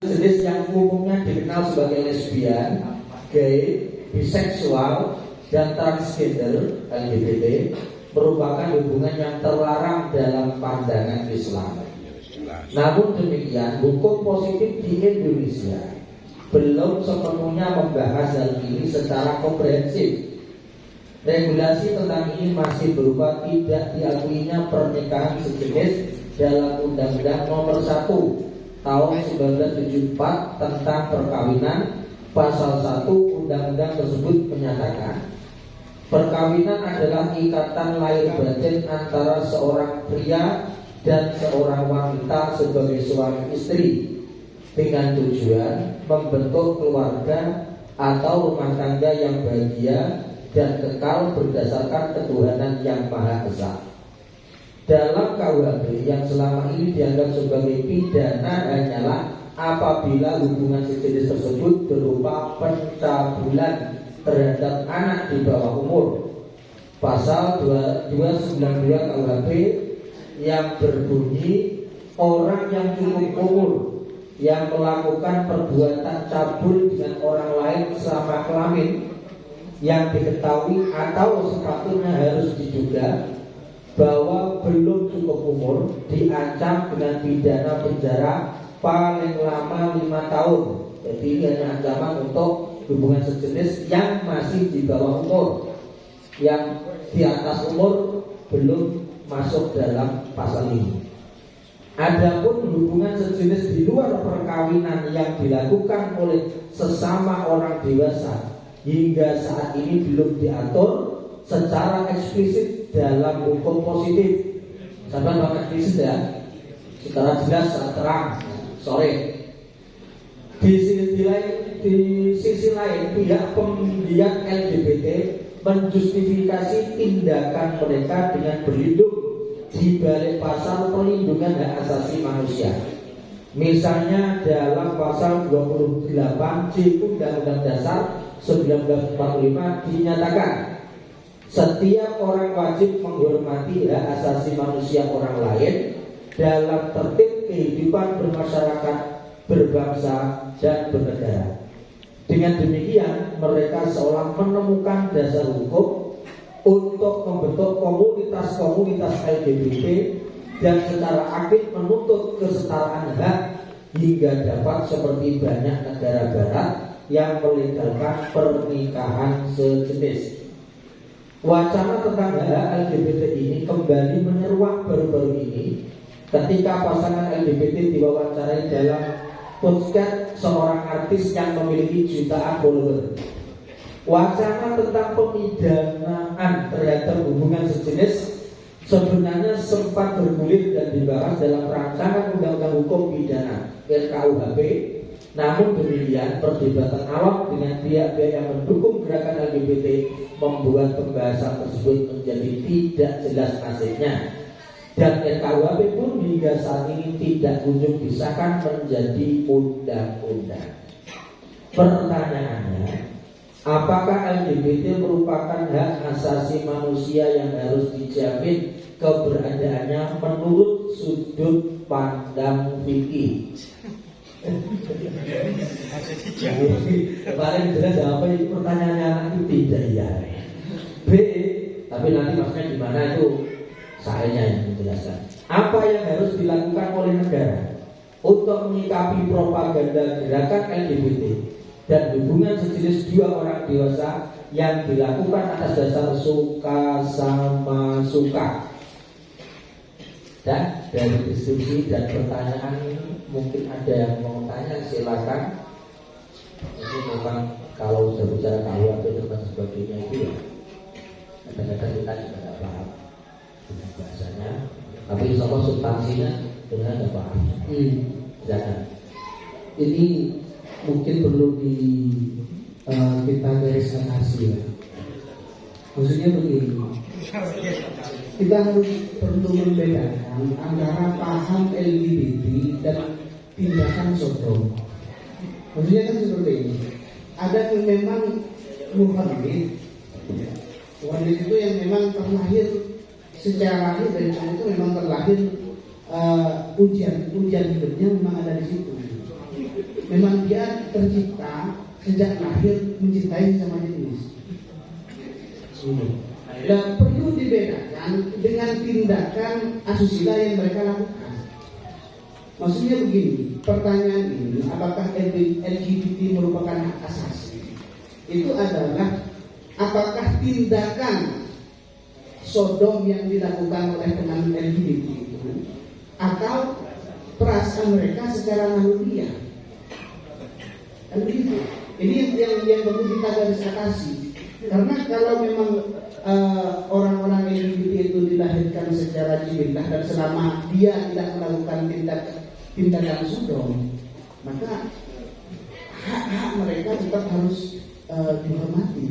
jenis yang umumnya dikenal sebagai lesbian, gay, biseksual, dan transgender LGBT merupakan hubungan yang terlarang dalam pandangan Islam. Namun demikian, hukum positif di Indonesia belum sepenuhnya membahas hal ini secara komprehensif. Regulasi tentang ini masih berupa tidak diakuinya pernikahan sejenis dalam Undang-Undang Nomor 1 Tahun 1974 tentang perkawinan. Pasal 1 undang-undang tersebut menyatakan perkawinan adalah ikatan lahir batin antara seorang pria dan seorang wanita sebagai suami istri dengan tujuan membentuk keluarga atau rumah tangga yang bahagia dan kekal berdasarkan ketuhanan yang Maha Esa. Dalam KUHP yang selama ini dianggap sebagai pidana hanyalah apabila hubungan sejenis tersebut berupa pencabulan terhadap anak di bawah umur. Pasal 292 KUHP yang berbunyi orang yang cukup umur yang melakukan perbuatan cabul dengan orang lain selama kelamin yang diketahui atau sepatutnya harus diduga bahwa belum cukup umur diancam dengan pidana penjara paling lama 5 tahun. Jadi ini hanya ancaman untuk hubungan sejenis yang masih di bawah umur. Yang di atas umur belum masuk dalam pasal ini. Adapun hubungan sejenis di luar perkawinan yang dilakukan oleh sesama orang dewasa hingga saat ini belum diatur secara eksplisit dalam hukum positif. Sahabat Bapak eksplisit ya, secara jelas, secara terang, sore. Di sisi lain pihak penggiat LGBT menjustifikasi tindakan mereka dengan berlindung di balik pasal perlindungan hak asasi manusia. Misalnya dalam pasal 28C Undang-Undang Dasar 1945 dinyatakan setiap orang wajib menghormati hak asasi manusia orang lain dalam tertib kehidupan bermasyarakat, berbangsa, dan bernegara. Dengan demikian mereka seolah menemukan dasar hukum untuk membentuk komunitas-komunitas LGBT dan secara aktif menuntut kesetaraan hak hingga dapat seperti banyak negara barat yang melegalkan pernikahan sejenis. Wacana tentang hak LGBT ini kembali menyeruak baru-baru ini ketika pasangan LGBT diwawancarai dalam podcast seorang artis yang memiliki jutaan follower. Wacana tentang pemidanaan terhadap hubungan sejenis sebenarnya sempat bergulir dan dibahas dalam rancangan Undang-Undang Hukum Pidana (RKUHP). Namun demikian, perdebatan awam dengan pihak-pihak yang mendukung gerakan LGBT membuat pembahasan tersebut menjadi tidak jelas nasibnya. Dan RKUHP pun hingga saat ini tidak kunjung disahkan menjadi undang-undang. Pertanyaannya, apakah LGBT merupakan hak asasi manusia yang harus dijamin keberadaannya menurut sudut pandang fikih? Paling jelas jawabannya itu pertanyaannya itu tidak ya. B, tapi nanti maksudnya gimana itu saya yang menjelaskan. Apa yang harus dilakukan oleh negara untuk menyikapi propaganda gerakan LGBT dan hubungan sejenis dua orang dewasa yang dilakukan atas dasar suka sama suka? Dan dari diskusi dan pertanyaan mungkin ada yang mau tanya, silakan. Ini memang kalau sudah bicara KUHP dan sebagainya itu ya kadang-kadang kita juga tidak paham dengan bahasanya, tapi sama substansinya dengan tidak paham. Jangan. Ini mungkin perlu kita gariskan ya. Maksudnya begini, kita harus perlu membedakan antara paham LGBT dan tindakan sodom. Maksudnya kan seperti ini. Ada yang memang muhammadid, wanita itu yang memang terlahir secara lahir dari sana itu memang terlahir ujian hidupnya memang ada di situ. memang dia tercipta sejak lahir mencintai sama jenis. Dan perlu dibedakan dengan tindakan asusila yang mereka lakukan. Maksudnya begini, pertanyaan ini, apakah LGBT merupakan hak asasi? Itu adalah apakah tindakan sodom yang dilakukan oleh teman LGBT itu atau perasaan mereka secara naluriah? Kan begitu. Ini yang perlu kita garis atasi. Karena kalau memang orang-orang LGBT itu dilahirkan secara jibillah dan selama dia tidak melakukan tindakan sodom, maka hak-hak mereka tetap harus dihormati.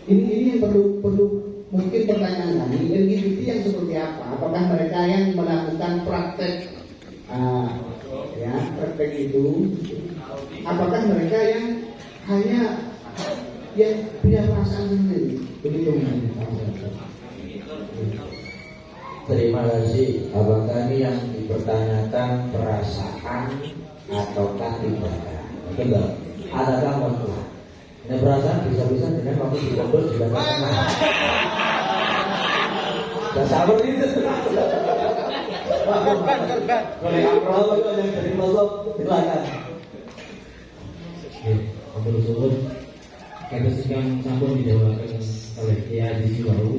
Ini yang perlu mungkin pertanyaan kami, LGBT yang seperti apa? Apakah mereka yang melakukan praktek praktek itu? Apakah mereka yang hanya yang punya perasaan sendiri? Begitu mungkin. Terima kasih. Apakah ini yang dipertanyakan perasaan ataukah tindakan? Betul. Adakah mutlak? Ini perasaan bisa-bisa dengan waktu di pondok juga tak kenal. Gak sabar itu. Korban. Boleh amro yang dari pelosok silakan. Ampun suwun, kados ingkang sampun dijawabaken oleh Kiai Haji Baru.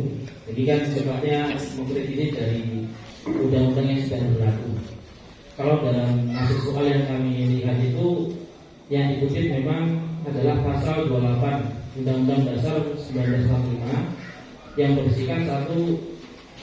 Ini kan sifatnya mengkritisi dari undang-undang yang sudah berlaku. Kalau dalam kasus soal yang kami lihat itu yang dikutip memang adalah pasal 28 Undang-Undang Dasar 1945 yang berisikan satu,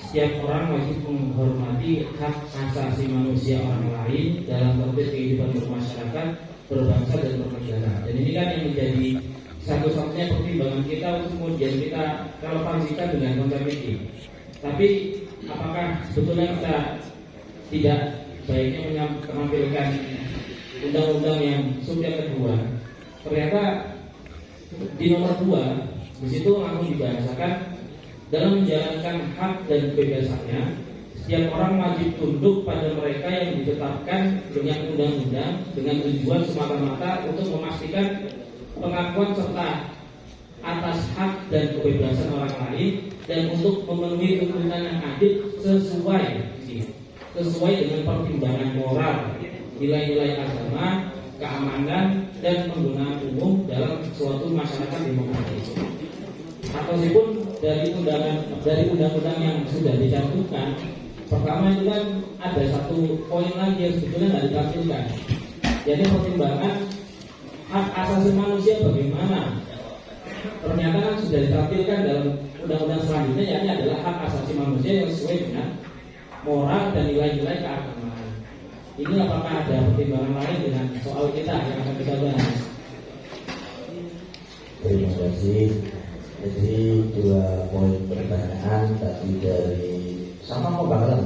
setiap orang wajib menghormati hak asasi manusia orang lain dalam tertib kehidupan bermasyarakat, berbangsa dan bernegara. Dan ini kan yang menjadi satu-satunya pertimbangan kita untuk kemudian kita relevansikan dengan konsep ini. Tapi apakah sebetulnya kita tidak baiknya menampilkan undang-undang yang sub yang kedua? Ternyata di nomor 2 di situ langsung dibahasakan dalam menjalankan hak dan kebebasannya, setiap orang wajib tunduk pada mereka yang ditetapkan dengan undang-undang dengan tujuan semata-mata untuk memastikan pengakuan serta atas hak dan kebebasan orang lain dan untuk memenuhi tuntutan yang adil sesuai dengan pertimbangan moral, nilai-nilai agama, keamanan dan penggunaan umum dalam suatu masyarakat demokratis. Ataupun dari undang-undang yang sudah dicantumkan, pertama itu kan ada satu poin lagi yang sebetulnya tidak ditampilkan, yaitu pertimbangan hak asasi manusia bagaimana. Ternyata kan sudah ditampilkan dalam undang-undang selanjutnya, yakni adalah hak asasi manusia yang sesuai dengan moral dan nilai-nilai keagamaan. Ini apakah ada pertimbangan lain dengan soal kita yang akan kita bahas? Terima kasih. Jadi 2 poin pertanyaan tadi dari sama pembangunan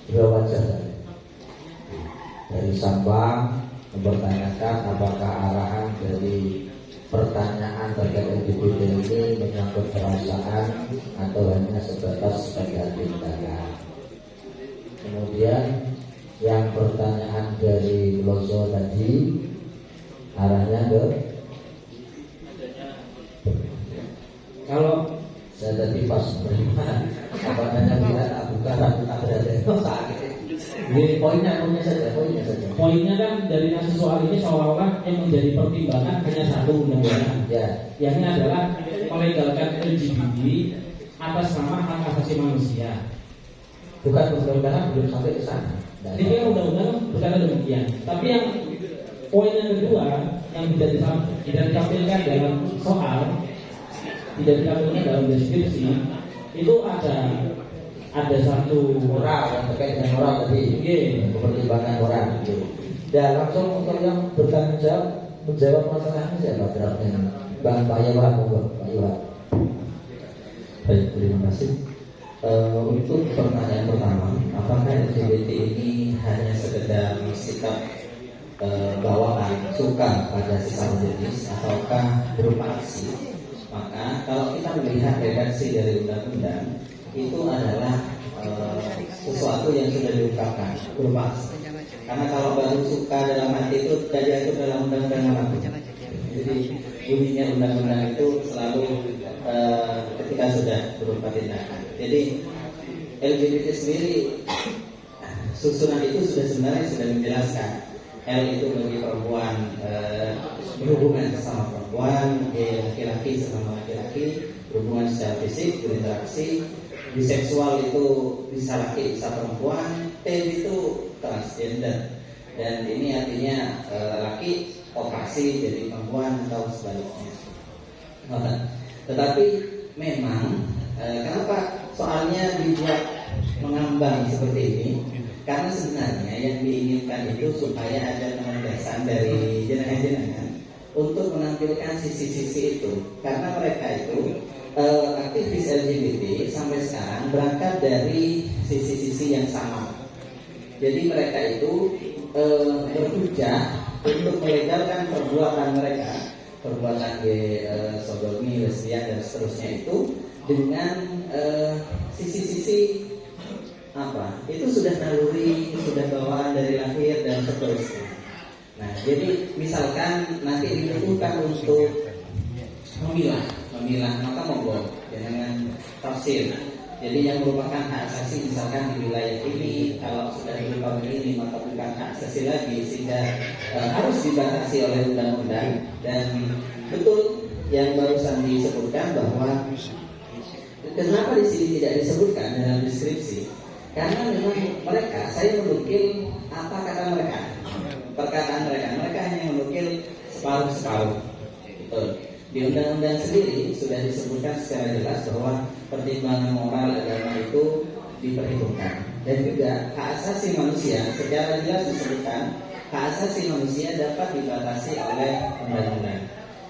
dua wajah dari Sabang mempertanyakan apakah arahan dari pertanyaan terkait LGBT ini menyangkut perasaan atau hanya sebatas sebagai tindakan. Kemudian yang pertanyaan dari Loso tadi arahnya ke Kalau saya tadi pas beriman apakahnya bila tak buka tak berada sakit. Ini poinnya saja. poinnya kan dari kasus soal ini seolah-olah yang menjadi pertimbangan hanya satu undang-undang, yakni adalah melegalkan LGBT atas nama hak asasi manusia. Bukan undang-undang belum sampai ke sana. Jadi undang-undang berkata demikian. Tapi yang poin yang kedua yang tidak ditampilkan dalam soal, tidak ditampilkan dalam deskripsi, itu ada satu moral yang terkait dengan moral tadi, pertimbangan moral. Dan langsung untuk yang bertanggung jawab menjawab masalah ini siapa draftnya? Bang Pak Iwan, Pak Iwan. Baik, terima kasih. Untuk pertanyaan pertama, apakah LGBT ini hanya sekedar sikap bawaan suka pada sesama jenis ataukah berupa aksi? Maka kalau kita melihat redaksi dari undang-undang itu adalah sesuatu yang sudah diungkapkan berupa aksi. Karena kalau baru suka dalam hati itu tidak diatur dalam undang-undang manapun. Jadi bunyinya undang-undang itu selalu ketika sudah berupa tindakan. Jadi LGBT sendiri susunan itu sebenarnya sudah menjelaskan. L itu bagi perempuan berhubungan sama perempuan, laki-laki sama laki-laki, berhubungan secara fisik, berinteraksi. Biseksual itu bisa laki, bisa perempuan. T itu transgender. Dan ini artinya laki operasi jadi perempuan atau sebaliknya. Tetapi memang kenapa soalnya dibuat mengambang seperti ini? Karena sebenarnya yang diinginkan itu supaya ada penegasan dari jenengan-jenengan untuk menampilkan sisi-sisi itu. Karena mereka itu aktivis LGBT sampai sekarang berangkat dari sisi-sisi yang sama. Jadi mereka itu berhujah untuk melegalkan perbuatan mereka, perbuatan sodomi, lesbian dan seterusnya itu dengan sisi-sisi apa? Itu sudah naluri, sudah bawaan dari lahir dan seterusnya. Nah, jadi misalkan nanti dibutuhkan untuk memilah, maka monggo jangan tafsir. Jadi yang merupakan hak asasi misalkan di wilayah ini, kalau sudah berupa begini maka bukan hak asasi lagi, sehingga harus dibatasi oleh undang-undang. Dan betul yang barusan disebutkan bahwa kenapa di sini tidak disebutkan dalam deskripsi? Karena memang mereka, saya menukil apa kata mereka, perkataan mereka hanya menukil separuh-separuh. Betul. Di undang-undang sendiri sudah disebutkan secara jelas bahwa pertimbangan moral agama itu diperhitungkan. Dan juga hak asasi manusia secara jelas disebutkan hak asasi manusia dapat dibatasi oleh undang-undang.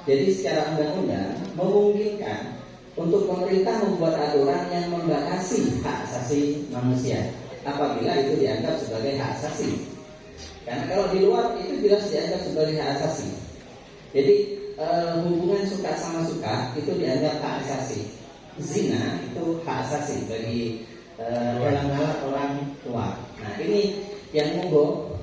Jadi secara undang-undang memungkinkan untuk pemerintah membuat aturan yang membatasi hak asasi manusia apabila itu dianggap sebagai hak asasi. Karena kalau di luar itu jelas dianggap sebagai hak asasi. Jadi hubungan suka sama suka itu dianggap hak asasi. Zina itu hak asasi bagi kalangan orang tua. Nah ini yang monggo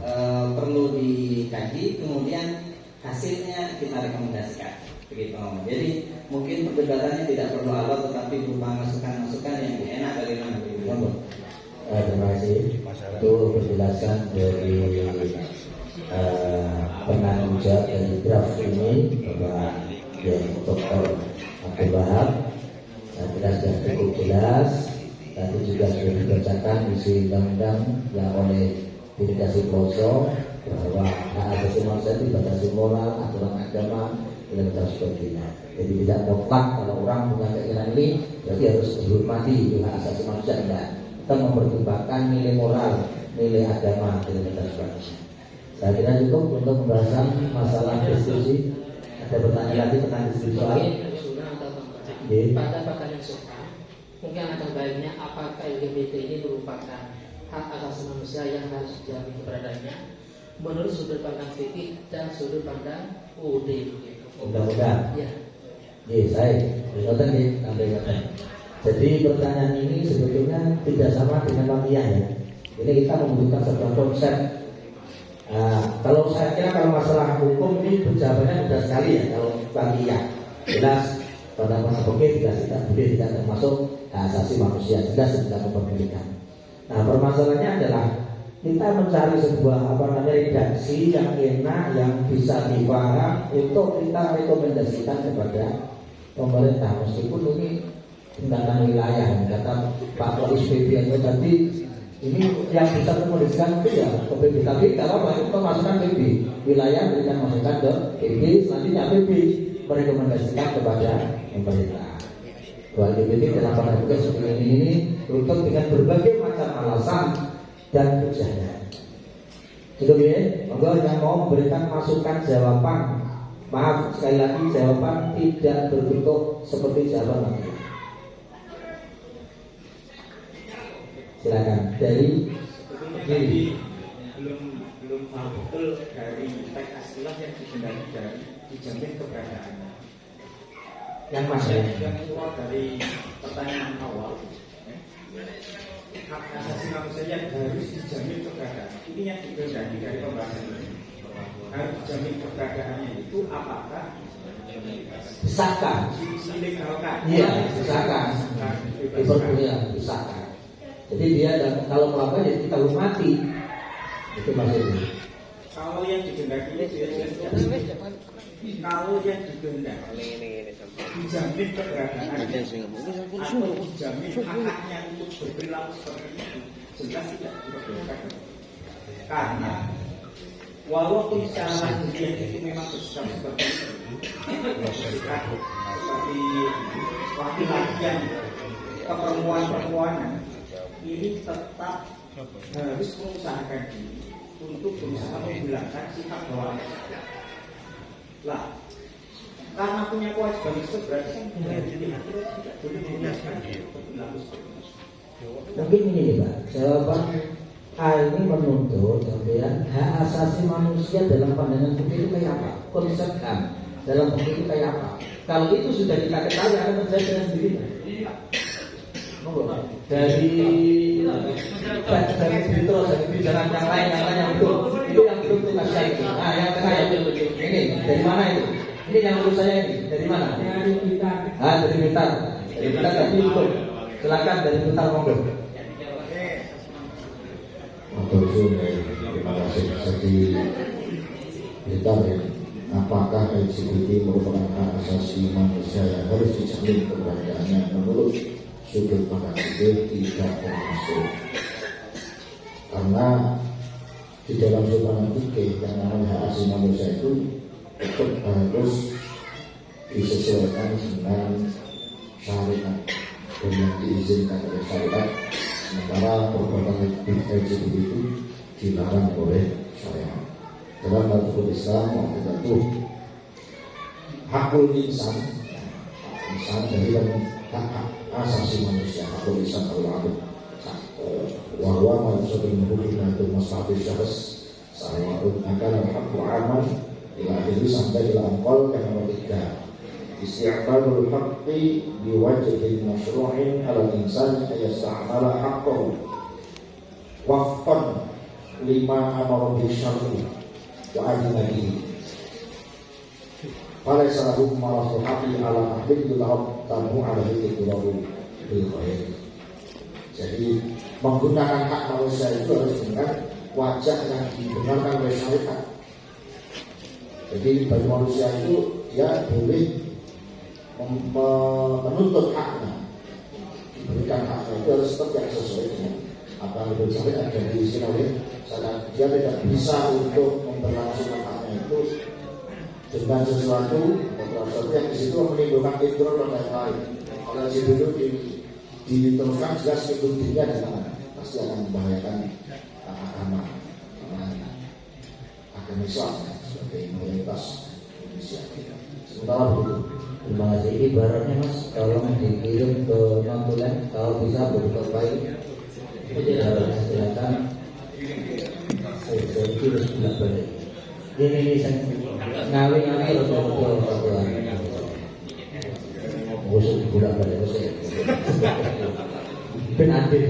perlu dikaji, kemudian hasilnya kita rekomendasikan. Begitu. Jadi mungkin perdebatannya tidak perlu alot, tetapi berupa masukan-masukan yang enak bagaimana begitu. Terima kasih. Itu penjelasan dari penanggung jawab dari draft ini, Bapak Dr. Abdul Wahab. Saya kira sudah cukup jelas. Tadi juga sudah dibacakan isi undang-undang yang oleh Delegasi Pelosok bahwa hak asasi manusia dibatasi moral, aturan agama, dan sebagainya. Jadi tidak mutlak kalau orang punya keinginan ini berarti harus dihormati hak asasi manusia. Tidak. Kita mempertimbangkan nilai moral, nilai agama, dan sebagainya. Saya kira cukup untuk pembahasan masalah diskusi. Ada pertanyaan lagi tentang diskusi soal pada pertanyaan suka, mungkin ada baiknya apakah LGBT ini merupakan hak asasi manusia yang harus dijamin keberadaannya menurut sudut pandang fikih dan sudut pandang UUD begitu. Undang-undang. Ya. Saya ingatkan Jadi pertanyaan ini sebetulnya tidak sama dengan wakiyah ya. Ini kita membutuhkan sebuah konsep. Kalau saya kira kalau masalah hukum ini jawabannya mudah sekali ya. Kalau wakiyah jelas pada masa tidak boleh, tidak termasuk hak asasi manusia, jelas tidak memperbolehkan. Nah permasalahannya adalah kita mencari sebuah redaksi yang enak, yang bisa dipaham untuk kita rekomendasikan kepada pemerintah. Meskipun ini tindakan wilayah, kata Pak Polis PB itu tadi, ini yang bisa rekomendasikan itu ya ke PB. Tapi kalau itu pemasukan PB, wilayah berikan masukan ke PB, selanjutnya PB merekomendasikan kepada pemerintah. Bahwa LGBT dalam pandangan seperti ini untuk dengan berbagai macam alasan dan kejadian. Itu ya, monggo yang mau memberikan masukan jawaban. Maaf sekali lagi jawaban tidak berbentuk seperti jawaban lagi. Silakan dari Jadi belum paham betul dari teks istilah yang digendaki dari dijamin keberadaannya. yang mas ya. Yang keluar dari pertanyaan awal. hak asasi manusia yang harus dijamin keberadaan. Ini yang dikehendaki dari pembahasan ini. Harus dijamin keberadaannya itu apakah Disahkan. dilegalkan? Iya, disahkan. Diperbolehkan, disahkan. Jadi dia kalau melakukan ya kita hormati. Itu maksudnya. Kalau yang dikehendaki kalau yang dikehendaki dijamin keberadaan atau dijamin hak-haknya untuk berperilaku seperti itu, jelas tidak diperbolehkan. Karena walaupun secara lahiriah itu memang bersikap seperti itu, bersikap seperti laki-laki yang keperempuan-perempuanan, ini tetap harus mengusahakan diri untuk berusaha menghilangkan sifat bawaan. Lah, karena punya kewajiban itu berarti kan tidak boleh menggunakan perilaku seperti itu. Mungkin ini Pak, jawaban A ini menuntut kemudian hak asasi manusia dalam pandangan hukum itu kayak apa? Konsep HAM dalam hukum itu kayak apa? Kalau itu sudah kita ketahui akan terjadi dengan sendirinya. Dari terus dari bicara yang lain yang itu yang belum tugas saya itu. Nah yang tengah yang ini dari mana itu? Ini yang menurut saya ini dari mana? Dari Blitar. Dari Blitar. Dari Blitar tadi itu. Silakan dari Blitar monggo. Terima kasih. Jadi Blitar ya. Apakah LGBT merupakan hak asasi manusia yang harus dijamin keberadaannya menurut sudut pandang itu tidak termasuk, karena di dalam sudut pandang fikih yang namanya hak asasi manusia itu tetap harus disesuaikan dengan syariat dan yang diizinkan oleh syariat, sementara perbuatan LGBT itu dilarang oleh syariat. Dalam al-Quran Islam itu hakul insan dari hak asasi manusia, hakul insan al-Abid wahwa manusia menghubungkan itu masalah syahs sawa'un akan hakul aman ila akhiri sampai ila angkol yang nomor 3 isti'amalul haqqi biwajhin masyru'in ala insan ayasta'amala haqqahu wafqan lima amara bisyarri wa adinabihi pada salahum malah hati ala akhir tulahab tamu ala hikmularu bil khair. Jadi menggunakan hak manusia itu harus dengan wajah yang dibenarkan oleh syariat. Jadi bagi manusia itu dia boleh menuntut haknya, diberikan haknya itu harus tetap yang sesuai dengan apa yang bersyariat dan diizinkan oleh syariat. Dia tidak bisa untuk memperlangsungkan haknya itu dengan sesuatu yang di situ menimbulkan intro dan lain-lain. Kalau di situ diteruskan jelas kepentingannya di mana, pasti akan membahayakan agama Islam sebagai mayoritas Indonesia. Sementara begitu. Terima kasih. Ibaratnya Mas, tolong dikirim ke non-tulen kalau bisa berbuat baik. Silakan. Saya kira sudah balik. Ini saya ngawi betul. Busuk bulan balik busuk. Penanti.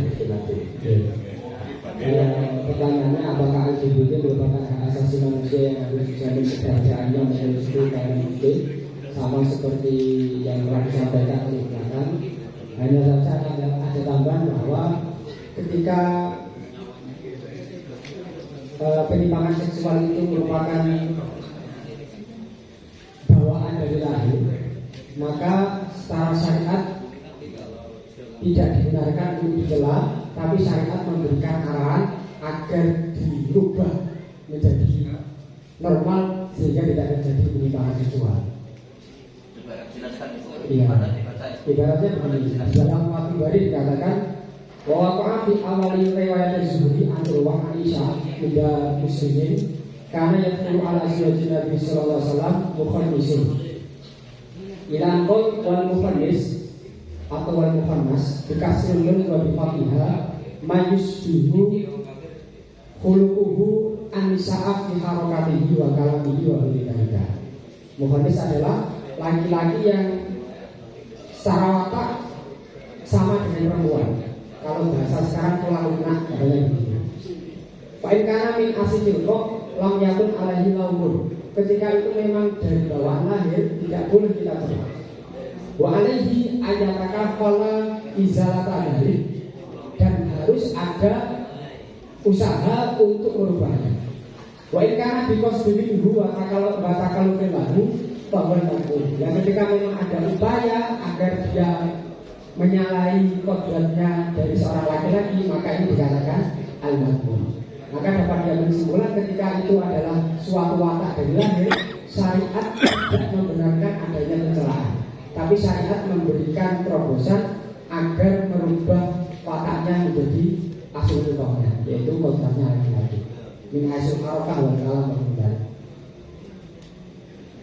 Pertanyaannya, apakah LGBT merupakan hak asasi manusia yang harus dijamin keberadaannya menurut sudut pandang hukum, sama seperti yang telah disampaikan oleh belakang. Hanya saja ada tambahan bahwa ketika penyimpangan seksual itu merupakan bawaan dari lahir, maka secara syariat tidak dibenarkan untuk dicela, tapi syariat memberikan arahan agar dirubah menjadi normal sehingga tidak terjadi penyimpangan seksual. Iya. Ibaratnya begini, dalam Fatih Bari dikatakan bahwa Qa'afi awali riwayat Zuhri anul wa Aisyah ila muslimin karena yaqulu ala azwajin Nabi sallallahu alaihi wasallam mukhannisin ila anqul wal mukhannis atau wal mukhannas dikasih nun wa bi fatihah mayusbihu khuluquhu an-nisa'a fi harakatihi wa kalamihi wa dzalika. Mukhannis adalah laki-laki yang secara watak sama dengan perempuan, kalau bahasa sekarang pola lunak katanya begini. Fa'in kana min asidil roh lam yakun alaihi laumun. Ketika itu memang dari bawaan lahir tidak boleh kita cepat. Wa alaihi ayataka fala izalata dari, dan harus ada usaha untuk merubahnya. Wa in kana biqasdin huwa takalu lahu bahwa yang ketika memang ada upaya agar dia menyalahi kodratnya dari seorang laki-laki, maka ini dikatakan al-madhum. Maka dapat diambil kesimpulan ketika itu adalah suatu watak dari lahir, syariat tidak membenarkan adanya pencelahan, tapi syariat memberikan terobosan agar merubah wataknya menjadi asli tohnya, yaitu kodratnya laki-laki. Min hasil marokah wal kalam berhubungan.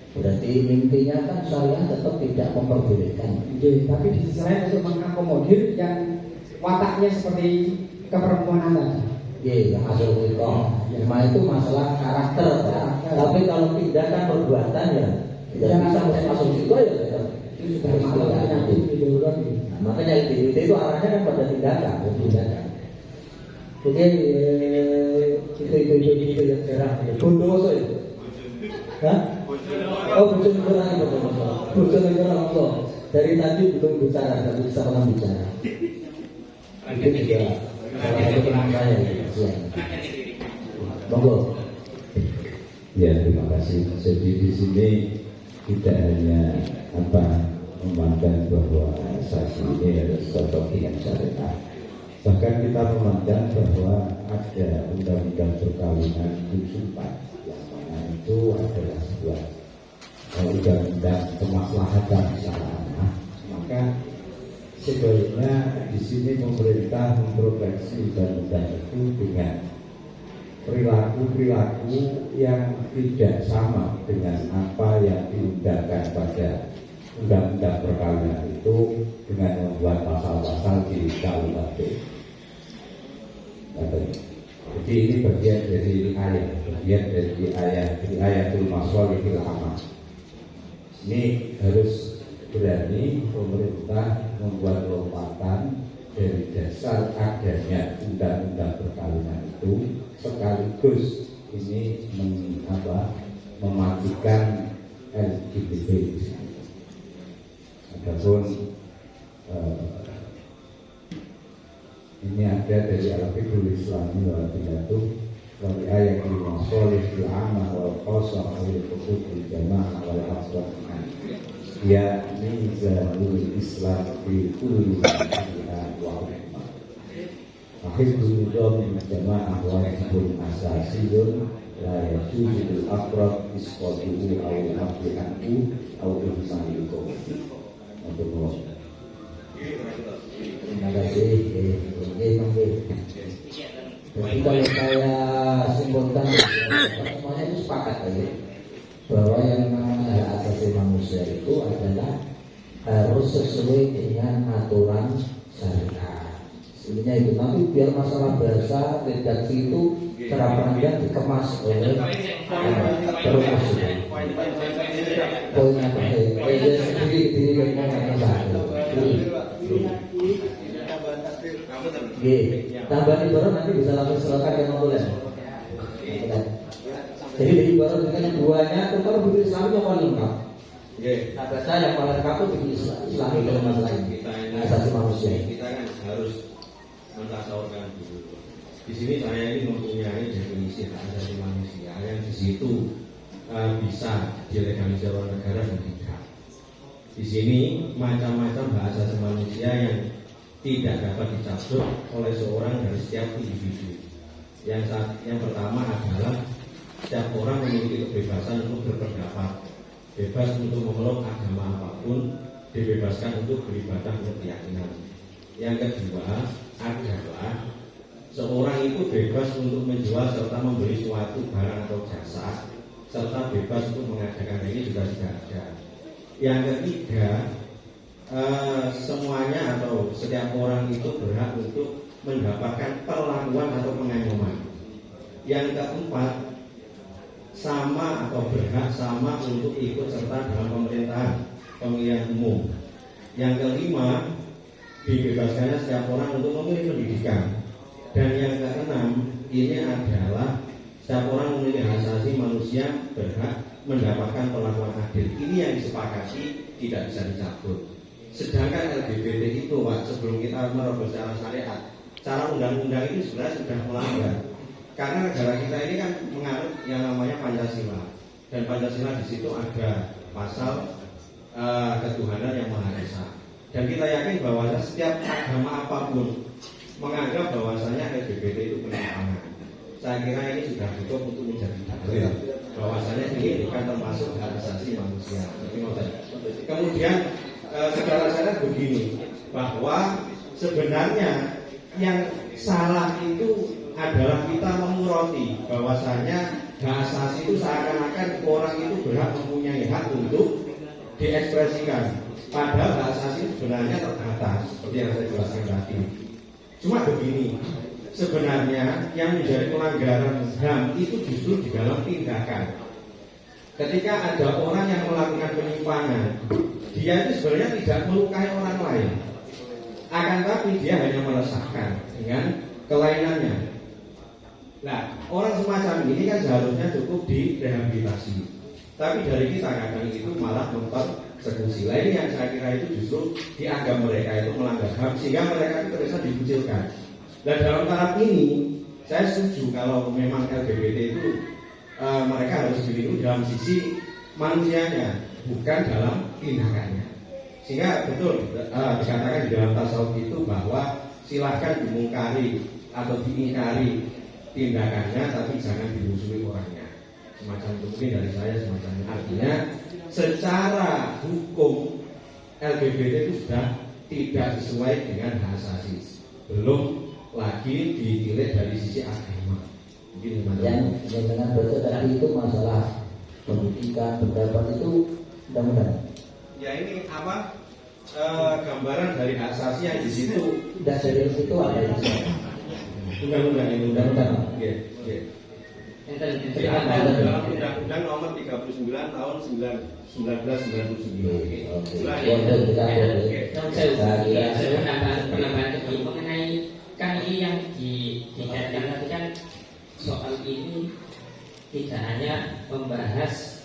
Berarti intinya kan syariat tetap tidak memperbolehkan. Tapi di sisi lain untuk mengakomodir yang wataknya seperti keperempuanan tadi. Yang hasil nikah. Cuma itu masalah karakter. Tapi kalau tindakan perbuatan ya tidak bisa masuk situ ya. Itu sudah masalah penyakit ideologi. Makanya itu arahnya kan pada tindakan. Oke, itu yang cerah. Bondowoso itu. Hah? Oh, Bojonegoro. Dari tadi belum bicara, tapi bisa pernah bicara. Itu juga salah satu teman saya. Monggo. Ya, terima kasih. Jadi di sini tidak hanya memandang bahwa saksi ini adalah sosok yang syariat. Bahkan kita memandang bahwa ada undang-undang perkawinan 74 yang mana itu adalah sebuah undang-undang kemaslahatan secara anak. Maka sebaiknya di sini pemerintah memproteksi undang-undang itu dengan perilaku yang tidak sama dengan apa yang diundangkan pada undang-undang perkawinan itu dengan membuat pasal-pasal di KUHP. Jadi ini bagian dari ayatul masolihil amal. Ini harus berani pemerintah membuat lompatan dari dasar adanya undang-undang perkawinan itu, sekaligus ini mematikan LGBT. Adapun ini ada dari Al-Fiqhul Islami wal Bidatuh wal ayat al-masolih fil amal wal qasah wal huquq fil jamaah wal aswad ya mizanul Islam fi kulli shay'in wa hikmah. Akhirul nizam jamaah wajibun asasiyun la yajuzul aqrab isqatuhu aw al-aqli anhu aw ihsanikum. Terima kasih. Jadi kalau saya simpulkan, semuanya itu sepakat ya, bahwa yang namanya hak asasi manusia itu adalah harus sesuai dengan aturan syariat. Sebenarnya itu nanti biar masalah bahasa redaksi itu secara panjang dikemas oleh perumus itu. Poinnya apa? Sendiri tambahan ibarat nanti bisa langsung silakan yang boleh. Jadi di ibarat dengan yang duanya itu kalau buku Islam yang paling lengkap. Nah, baca yang paling lengkap itu buku Islam dalam masalah ini. Asasi manusia. Kita kan harus mentasawurkan dulu. Di sini saya ini mempunyai definisi hak asasi manusia yang di situ bisa dilegalisir oleh negara dan tidak. Di sini macam-macam hak asasi manusia yang tidak dapat dicabut oleh seorang dari setiap individu. Yang pertama adalah setiap orang memiliki kebebasan untuk berpendapat, bebas untuk memeluk agama apapun, dibebaskan untuk beribadah menurut keyakinan. Yang kedua adalah seorang itu bebas untuk menjual serta membeli suatu barang atau jasa, serta bebas untuk mengadakan ini juga tidak ada. Yang ketiga, semuanya atau setiap orang itu berhak untuk mendapatkan perlakuan atau pengayoman. Yang keempat, sama atau berhak sama untuk ikut serta dalam pemerintahan pemilihan umum. Yang kelima, dibebaskannya setiap orang untuk memilih pendidikan. Dan yang keenam ini adalah setiap orang memiliki hak asasi manusia berhak mendapatkan perlakuan adil. Ini yang disepakati tidak bisa dicabut. Sedangkan LGBT itu Pak, sebelum kita merubah secara syariat, cara undang-undang itu sebenarnya sudah melanggar. Karena negara kita ini kan menganut yang namanya Pancasila. Dan Pancasila di situ ada pasal ketuhanan yang Maha Esa. Dan kita yakin bahwa setiap agama apapun menganggap bahwasanya LGBT itu penyimpangan. Saya kira ini sudah cukup untuk menjadi dalil bahwasanya ini bukan termasuk hak asasi manusia. Kemudian secara syariat begini, bahwa sebenarnya yang salah itu adalah kita memuroti bahwasanya hak asasi itu seakan-akan orang itu berhak mempunyai hak untuk diekspresikan. Padahal hak asasi sebenarnya terbatas, seperti yang saya jelaskan tadi. Cuma begini, sebenarnya yang menjadi pelanggaran HAM itu justru di dalam tindakan. Ketika ada orang yang melakukan penyimpangan, dia itu sebenarnya tidak melukai orang lain, akan tapi dia hanya meresahkan dengan kelainannya. Nah, orang semacam ini kan seharusnya cukup direhabilitasi. Tapi dari kita kadang itu malah mempersekusi. Lain yang saya kira itu justru dianggap mereka itu melanggar HAM, sehingga mereka itu terkesan dikucilkan. Dan dalam taraf ini saya setuju kalau memang LGBT itu mereka harus dilindungi dalam sisi manusianya, bukan dalam tindakannya. Sehingga betul dikatakan di dalam tasawuf itu bahwa silahkan dimungkari atau diingkari tindakannya, tapi jangan dimusuhi orangnya. Semacam itu mungkin dari saya semacam itu. Artinya secara hukum LGBT itu sudah tidak sesuai dengan hak asasi. Belum lagi dilihat dari sisi agama. Yang dengan baca tadi itu masalah pendidikan, pendapat itu mudah-mudahan. Ya ini apa gambaran dari hak asasi yang di situ. Dan dari situ ada yang Undang-undang ini undang-undang. Jadi ada dalam Undang-Undang Nomor 39 Tahun 1999. Saya penambahan kedua mengenai kan ini yang dikaitkan tadi kan soal ini tidak hanya membahas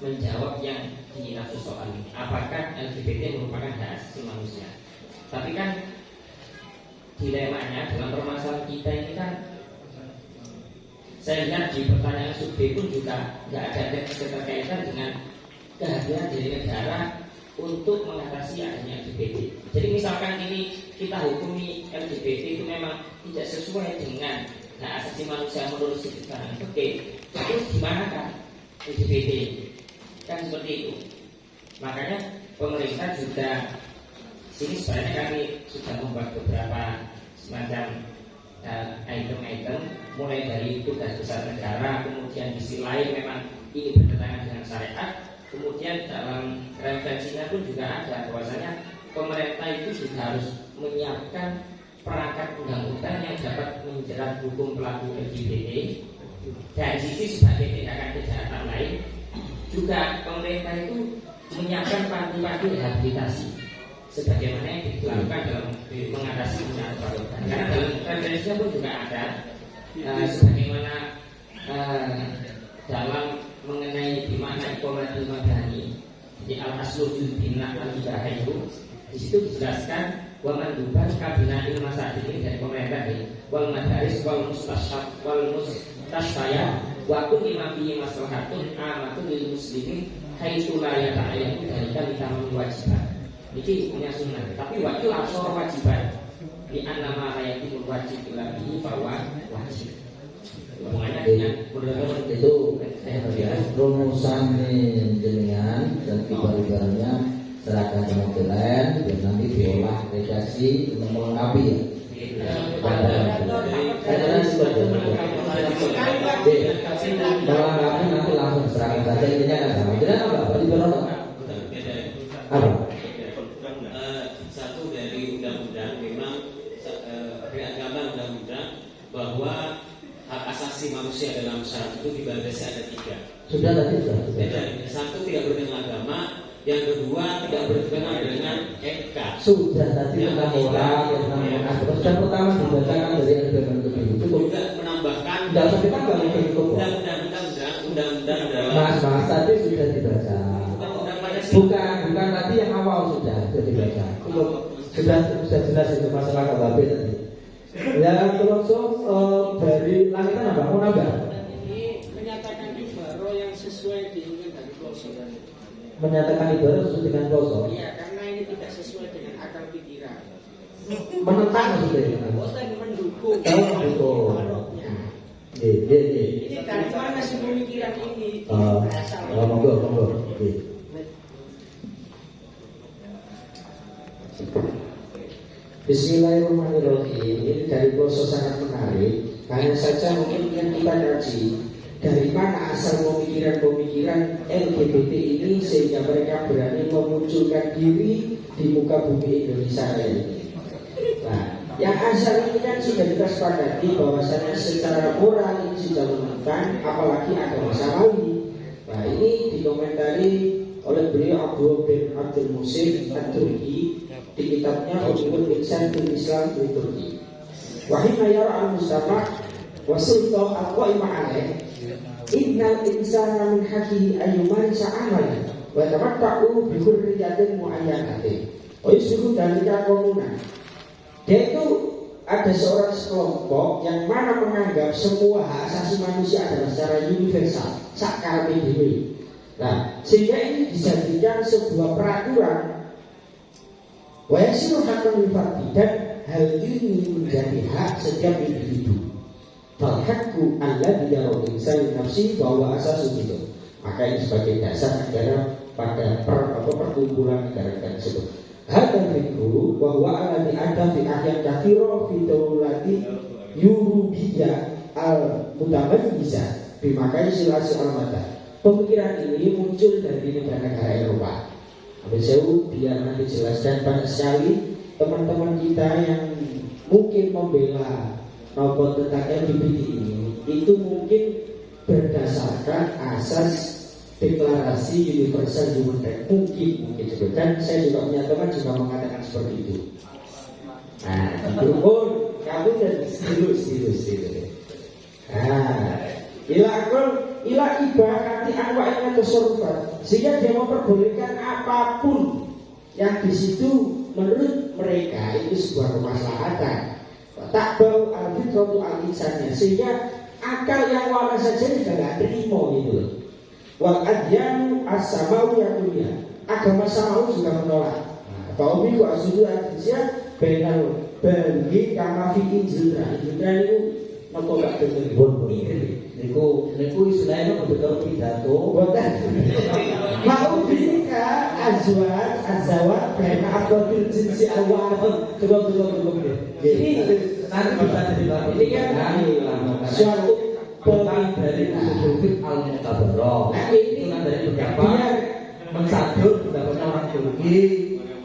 menjawab yang dimaksud soal ini, apakah LGBT merupakan hak asasi manusia, tapi kan dilemanya dalam permasalahan kita ini kan saya lihat di pertanyaan survei pun juga nggak ada keterkaitan dengan kehadiran dari negara untuk mengatasi adanya LGBT. Jadi misalkan ini kita hukumi LGBT itu memang tidak sesuai dengan hak asasi manusia menurut sekarang, oke, terus gimana kan LGBT? Kan seperti itu. Makanya pemerintah juga sini sebenarnya kami sudah membuat beberapa semacam item-item mulai dari tugas besar negara, kemudian di sisi lain memang ini bertentangan dengan syariat, kemudian dalam referensinya pun juga ada bahwasanya pemerintah itu juga harus menyiapkan perangkat undang-undang yang dapat menjerat hukum pelaku LGBT. Dari sisi sebagai tindakan kejahatan lain, juga pemerintah itu menyiapkan panti-panti rehabilitasi sebagaimana yang dilakukan dalam mengatasi bencana korban. Karena dalam referensinya pun juga ada sebagaimana dalam mengenai di mana Qomratul Madani di al-aslu fil bina al-ibaha itu di situ dijelaskan wa manduban kabina il masakin dari pemerintah ini wal madaris wal mustasya wa kulli ma fihi maslahatun amatun lil muslimin haitsu la yata'ayyanu dzalika li tamamil wajibat. Ini punya sunnah, tapi wakil asor wajiban di anama ayatul wajib ilahi bahwa wajib. Hubungannya dengan itu rumusan jenengan dan ibaratnya serahkan sama kalian dan nanti diolah redaksi untuk melengkapi ya. Saya seperti melengkapi nanti langsung serahkan saja intinya kan sama. Jadi apa? Apa? Satu dari undang-undang memang beragama undang-undang bahwa hak asasi manusia dalam syarat itu dibatasi ada 3. Sudah tadi sudah. Satu tidak boleh dengan agama, yang kedua tidak bertentangan dengan etika. Sudah tadi tentang orang yang namanya terus yang pertama dibacakan dari LBM itu cukup. Juga menambahkan Tidak usah kita nggak mungkin cukup. undang-undang dalam Mas tadi sudah dibaca. Bukan tadi yang awal sudah dibaca. Cukup sudah jelas itu masalah KBP tadi. Ya terus dari lanjutan apa? Mau nambah? Ini menyatakan ibarat yang sesuai dengan dari klausul. Menyatakan ibarat sesuai dengan klausul. Iya, karena ini tidak sesuai dengan akal pikiran. Menentang maksudnya. Bukan mendukung. Mendukung. Iya. Ini dari mana sih pemikiran ini? Monggo. Bismillahirrahmanirrahim. Ini dari klausul sangat menarik. Hanya saja mungkin yang kita kaji dari mana asal pemikiran-pemikiran LGBT ini sehingga mereka berani memunculkan diri di muka bumi Indonesia ini. Nah, yang asal ini kan sudah kita sepakati bahwasanya secara moral ini sudah menentang, apalagi agama samawi. Nah, ini dikomentari oleh beliau Abu bin Abdul Musin At-Turki di kitabnya Ulumul Insan fil Islam di Turki. Wahina yara al-Mustafa wa sultan al-qaimah alaih innal insana min haqihi ayyuman sa'amala wa tamatta'u bi hurriyatin mu'ayyanatin wa yusuhu dalika qawmuna. Dia itu ada seorang sekelompok yang mana menganggap semua hak asasi manusia adalah secara universal sakar dewe. Nah, sehingga ini dijadikan sebuah peraturan wa yasiru haqqan dan hal ini menjadi hak setiap individu. Falhaqu alladhi yarau insani nafsi bahwa asas itu. Maka ini sebagai dasar negara pada perkumpulan negara-negara tersebut. Hadal fikru bahwa alladhi ada fi ahyan kathiro fi dawlati Yurubiyah al-mutamayyizah bimakai silasi al-mata. Pemikiran ini muncul dari negara-negara Eropa. Habis itu biar nanti jelaskan banyak sekali teman-teman kita yang mungkin membela nopo tentang LGBT ini itu mungkin berdasarkan asas deklarasi universal human rights mungkin dan saya juga punya teman juga mengatakan seperti itu. Nah, itu pun kamu dan stilus. Nah, ila ibahati anwa'nya tasarrufat sehingga dia memperbolehkan apapun yang di situ menurut mereka itu sebuah kemaslahatan. Tak bau al-fitratu al-insannya sehingga akal yang waras saja juga nggak terima gitu loh. Wal adyanu as-samawi yakuliah agama samawi juga menolak. Bahwa itu asudu al-Indonesia benal bagi kama fi injilra itu nopo gak bener Niku istilahnya betul pidato. Boten. Mau bika azwat karena afrodil jinsi awal. Coba. Ini nanti bisa jadi ini kan suatu pemain dari Turki al-Mutabarro. Itu kan dari beberapa mensadur pendapatnya orang Turki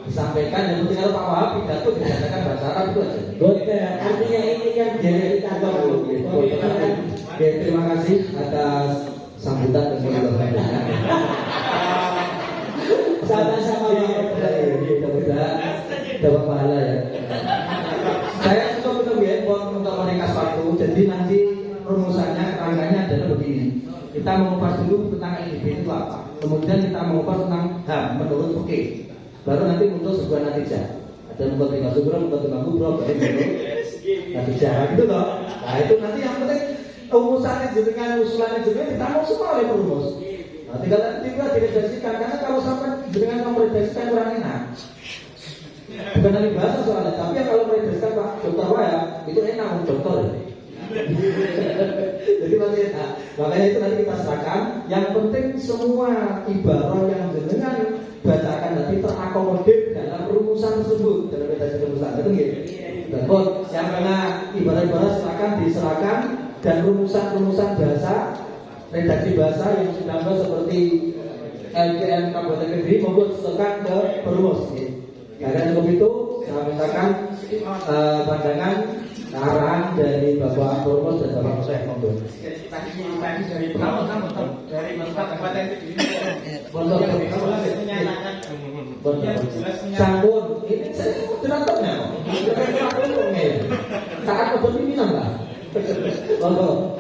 disampaikan yang penting kalau Pak Wahab pidato dikatakan bahasa Arab itu aja. Boten. Artinya ini kan jadi kantor. Terima kasih atas sambutan dan pengalaman. Sama-sama mudah-mudahan dapat pahala ya. Saya cukup untuk meringkas waktu. Jadi nanti rumusannya kerangkanya adalah begini. Kita mengupas dulu tentang LGBT itu apa. Kemudian kita mengupas tentang HAM menurut fikih. Baru nanti muncul sebuah natijah. Ada mengkotikan subro, mengkotikan kubro, baru muncul natijah. Gitu toh. Nah itu nanti yang penting rumusannya dengan usulannya juga kita mau semua oleh perumus. Nah, tinggal diredaksikan karena kalau sampai dengan meredaksikan kurang enak. Bukan dari bahasa soalnya, tapi ya kalau meredaksikan Pak Dokter Waya itu enak dokter. Jadi masih enak. Makanya itu nanti kita serahkan. Yang penting semua ibarat yang dengan bacakan nanti terakomodir dalam rumusan tersebut dalam redaksi rumusan itu gitu. Dan yang kena ibarat-ibarat silakan diserahkan. Dan rumusan-rumusan bahasa, redaksi bahasa yang sudah seperti LKM Kabupaten Kediri maupun setekan ke perumus. Karena cukup itu, saya mintakan pandangan arahan dari Bapak Purwos dan Bapak Syekh monggo. Tadi dari kabupaten menyatakan Sampun, ini saya penontonnya. Saat kepemimpinan lah. Monggo.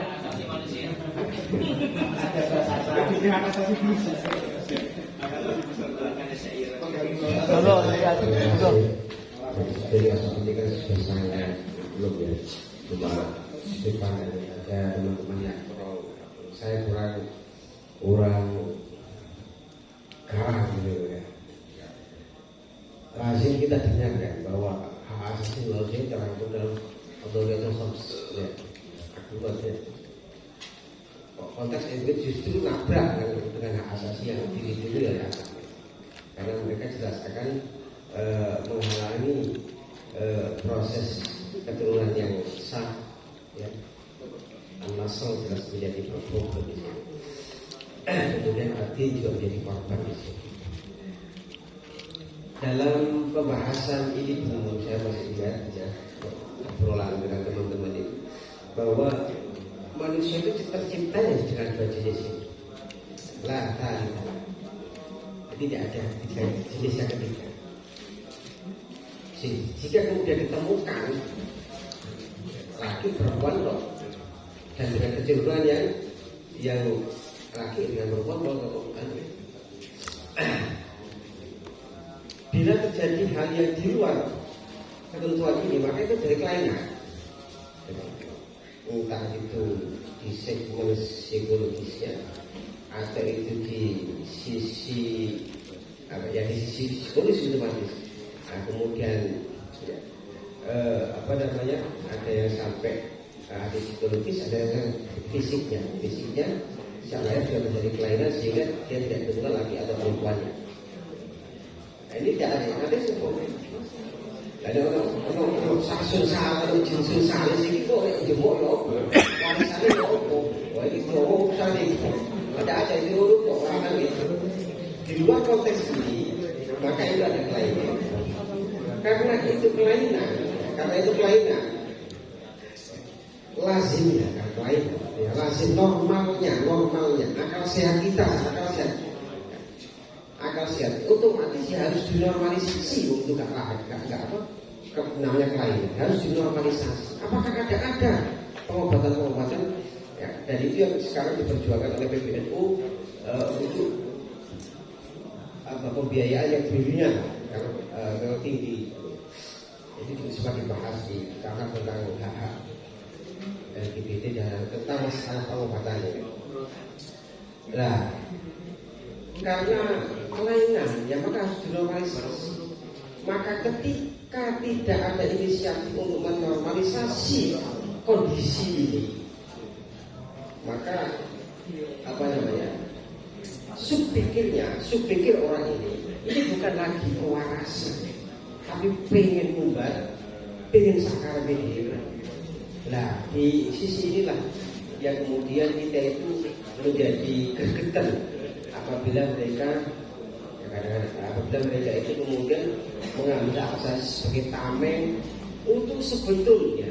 Belum ya, cuma Stefan ada teman-teman yang saya kurang garang gitu ya. Lazim kita dengarkan bahwa hak asasi manusia terangkum dalam Undang-Undang ya. Akibatnya konteks itu justru nabrak dengan hak asasi yang dulu ya, karena mereka jelas akan menghalangi proses keturunan yang sah ya. An-nasl jelas menjadi problem di sini. Kemudian hati juga menjadi korban di sini. Dalam pembahasan ini belum saya masih ingat ya, obrolan dengan teman-teman ini bahwa manusia itu tercipta dengan dua jenis ini. Tidak ada jenis yang ketiga. Jika kemudian ditemukan laki perempuan loh, dan dengan kecenderungan yang laki dengan perempuan loh, bila terjadi hal yang di luar ketentuan ini, maka itu dari kelainan. Entah itu di segmen psikologisnya atau itu di sisi di sisi psikologis otomatis. Nah, kemudian ada yang sampai di psikologis, ada yang fisiknya misalnya sudah menjadi kelainan sehingga dia tidak tentukan laki atau perempuannya. Nah, ini tidak ada semua. Ada orang saksun salah atau jinsun salah sih kok jemuk loh, warisannya loh, wah itu loh saling ada aja itu loh kok orang itu di luar konteks ini, maka itu ada kelainan. Karena itu kelainan, lazimnya kan kelainan, ya, lazim normalnya, akal sehat kita, akal sehat otomatis ya harus dinormalisasi untuk namanya kelainan, harus dinormalisasi. Apakah ada pengobatan ya, dan itu yang sekarang diperjuangkan oleh PBNU untuk pembiayaan yang berlebihan kalau tinggi. Itu juga sempat dibahas di karena tentang hak LGBT dan tentang masalah pengobatannya. Nah, karena kelainan ya maka harus dinormalisasi. Maka ketika tidak ada inisiatif untuk menormalisasi kondisi ini, maka subpikir orang ini bukan lagi kewarasan, tapi pengen mumbar, pengen sakar bedil. Nah, di sisi inilah yang kemudian kita itu menjadi gregetan apabila mereka itu kemudian mengambil asas sebagai tameng untuk sebetulnya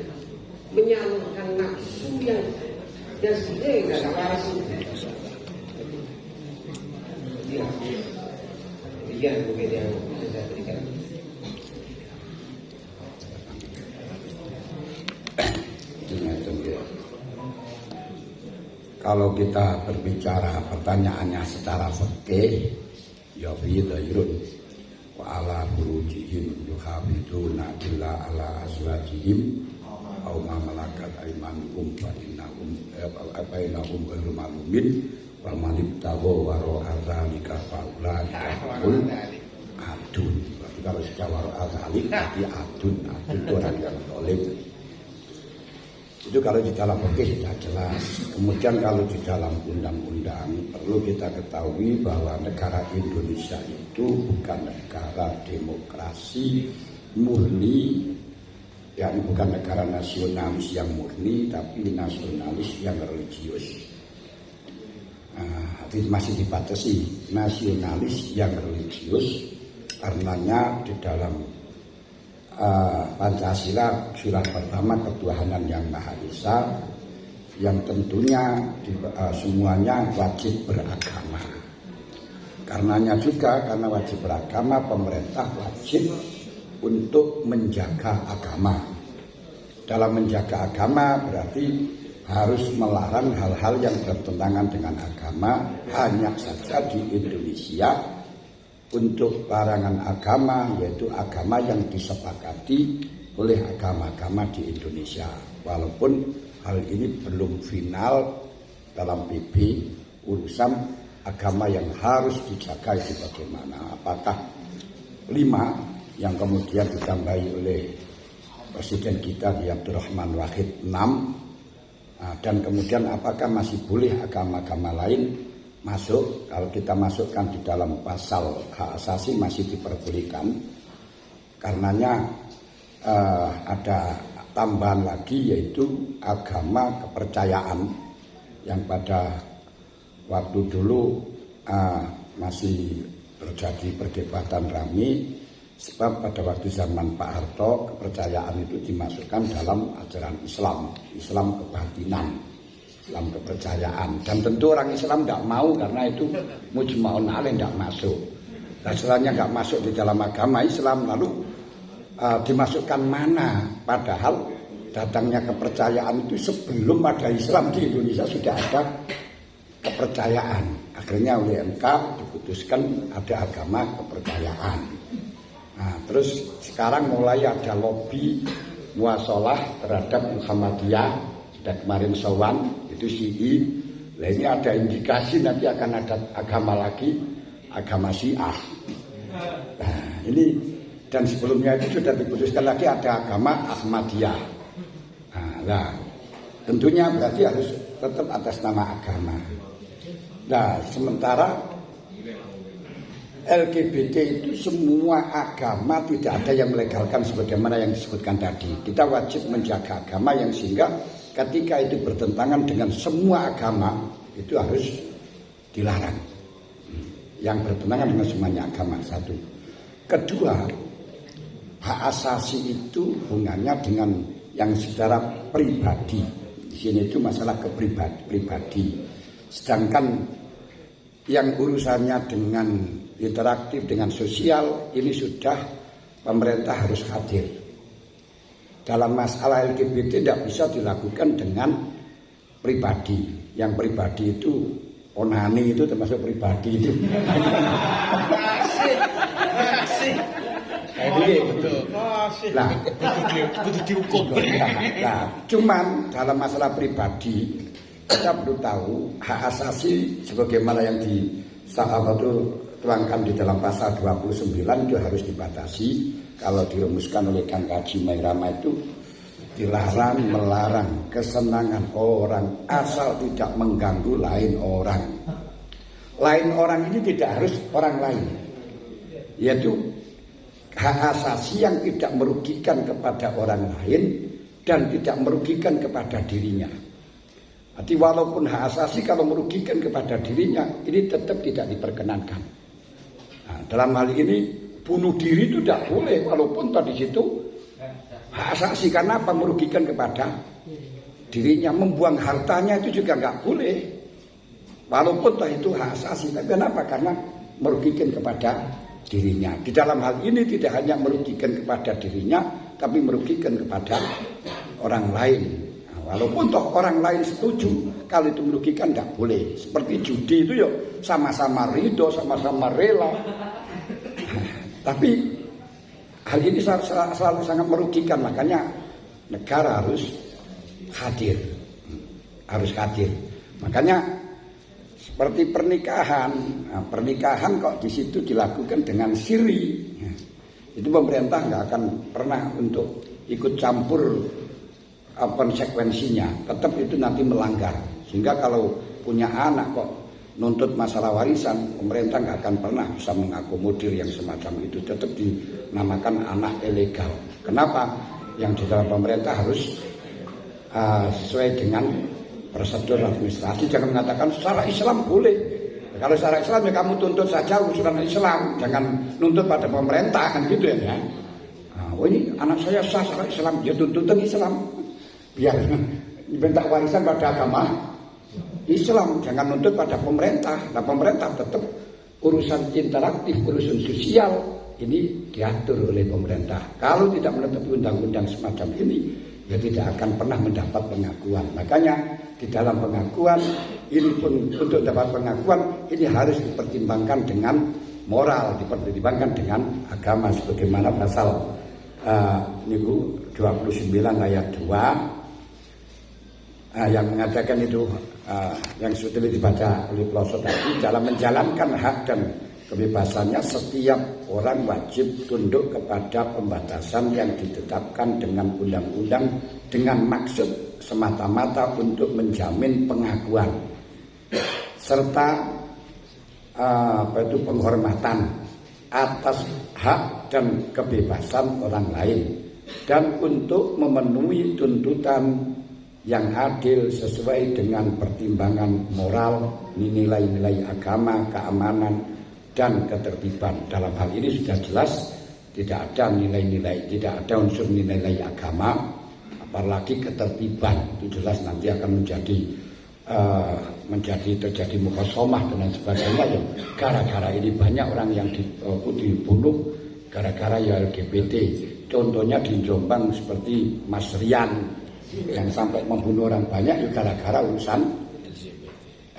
menyalurkan nafsu yang sebenarnya nggak ada waras itu. Demikian mungkin yang saya berikan. Kalau kita berbicara pertanyaannya secara fikih, ya fi dhairun wa ala furujihim yuhafiduna illa ala azwajihim aw ma malakat aymanuhum fa innahum ghairu malumin wa man ibtagha wara dzalika fa ulaika humul adun. Kalau secara azali berarti adun itu orang yang zalim. Itu kalau di dalam fikih sudah jelas. Kemudian kalau di dalam undang-undang perlu kita ketahui bahwa negara Indonesia itu bukan negara demokrasi murni, yakni bukan negara nasionalis yang murni, tapi nasionalis yang religius. Itu masih dibatasi nasionalis yang religius, karenanya di dalam Pancasila sila pertama ketuhanan yang Maha Esa, yang tentunya semuanya wajib beragama. Karenanya juga karena wajib beragama, pemerintah wajib untuk menjaga agama. Dalam menjaga agama berarti harus melarang hal-hal yang bertentangan dengan agama. Hanya saja di Indonesia untuk larangan agama, yaitu agama yang disepakati oleh agama-agama di Indonesia. Walaupun hal ini belum final dalam PP, urusan agama yang harus dijaga itu bagaimana. Apakah 5 yang kemudian ditambahi oleh Presiden kita di Abdurrahman Wahid 6, dan kemudian apakah masih boleh agama-agama lain masuk? Kalau kita masukkan di dalam pasal hak asasi masih diperbolehkan. Karenanya ada tambahan lagi, yaitu agama kepercayaan yang pada waktu dulu masih terjadi perdebatan ramai. Sebab pada waktu zaman Pak Harto kepercayaan itu dimasukkan dalam ajaran Islam, Islam kebatinan, Islam kepercayaan. Dan tentu orang Islam tidak mau karena itu mujma'un alaih, tidak masuk. Nah, setelahnya tidak masuk di dalam agama Islam, lalu dimasukkan mana? Padahal datangnya kepercayaan itu sebelum ada Islam di Indonesia sudah ada kepercayaan. Akhirnya oleh MK diputuskan ada agama kepercayaan. Nah, terus sekarang mulai ada lobby muasalah terhadap Muhammadiyah, sudah kemarin sowan itu Syi'i. Nah, ini ada indikasi nanti akan ada agama lagi, agama Syiah. Nah, ini dan sebelumnya itu sudah diputuskan lagi ada agama Ahmadiyah. Nah, tentunya berarti harus tetap atas nama agama. Nah, sementara LGBT itu semua agama tidak ada yang melegalkan sebagaimana yang disebutkan tadi. Kita wajib menjaga agama yang sehingga ketika itu bertentangan dengan semua agama itu harus dilarang. Yang bertentangan dengan semuanya agama, satu. Kedua, hak asasi itu hubungannya dengan yang secara pribadi. Di sini itu masalah pribadi. Sedangkan yang urusannya dengan interaktif, dengan sosial, ini sudah pemerintah harus hadir. Dalam masalah LGBT tidak bisa dilakukan dengan pribadi. Yang pribadi itu onani itu termasuk pribadi itu. Nah, cuman dalam masalah pribadi kita perlu tahu hak asasi sebagaimana yang dituangkan di dalam pasal 29 itu harus dibatasi. Kalau dirumuskan oleh Kang Kaji Mairama itu dilarang melarang kesenangan orang asal tidak mengganggu lain orang. Lain orang ini tidak harus orang lain, yaitu hak asasi yang tidak merugikan kepada orang lain dan tidak merugikan kepada dirinya. Jadi walaupun hak asasi kalau merugikan kepada dirinya ini tetap tidak diperkenankan. Nah, dalam hal ini bunuh diri itu tidak boleh walaupun tadi situ hak asasi. Karena apa? Merugikan kepada dirinya. Membuang hartanya itu juga nggak boleh walaupun tadi itu hak asasi. Tapi kenapa? Karena merugikan kepada dirinya. Di dalam hal ini tidak hanya merugikan kepada dirinya tapi merugikan kepada orang lain. Walaupun toh orang lain setuju kalau itu merugikan tidak boleh. Seperti judi itu ya sama-sama ridho, sama-sama rela. Tapi hal ini selalu sangat merugikan. Makanya negara harus hadir. Makanya seperti pernikahan. Nah, pernikahan kok di situ dilakukan dengan siri. Itu pemerintah nggak akan pernah untuk ikut campur konsekuensinya, tetap itu nanti melanggar. Sehingga kalau punya anak kok nuntut masalah warisan, pemerintah nggak akan pernah bisa mengakomodir yang semacam itu. Tetap dinamakan anak ilegal. Kenapa? Yang di dalam pemerintah harus sesuai dengan prosedur administrasi. Jangan mengatakan secara Islam boleh. Kalau secara Islam ya kamu tuntut saja urusan Islam, jangan nuntut pada pemerintah kan gitu ya. Oh ini anak saya sah secara Islam, ya tuntut Islam. Biar minta warisan pada agama Islam, jangan nuntut pada pemerintah. Nah pemerintah tetap urusan interaktif, urusan sosial ini diatur oleh pemerintah. Kalau tidak menetapkan undang-undang semacam ini, ya tidak akan pernah mendapat pengakuan. Makanya di dalam pengakuan ini pun untuk dapat pengakuan ini harus dipertimbangkan dengan moral, dipertimbangkan dengan agama sebagaimana pasal 29 ayat 2 yang mengatakan itu yang sudah dibaca oleh pelosok tadi, dalam menjalankan hak dan kebebasannya setiap orang wajib tunduk kepada pembatasan yang ditetapkan dengan undang-undang dengan maksud semata-mata untuk menjamin pengakuan serta penghormatan atas hak dan kebebasan orang lain dan untuk memenuhi tuntutan yang adil sesuai dengan pertimbangan moral, nilai-nilai agama, keamanan dan ketertiban. Dalam hal ini sudah jelas tidak ada nilai-nilai, tidak ada unsur nilai agama, apalagi ketertiban. Itu jelas nanti akan menjadi terjadi mukhasamah dan sebagainya. Ya, gara-gara ini banyak orang yang dibunuh gara-gara ya LGBT. Contohnya di Jombang seperti Mas Rian yang sampai membunuh orang banyak ya gara-gara urusan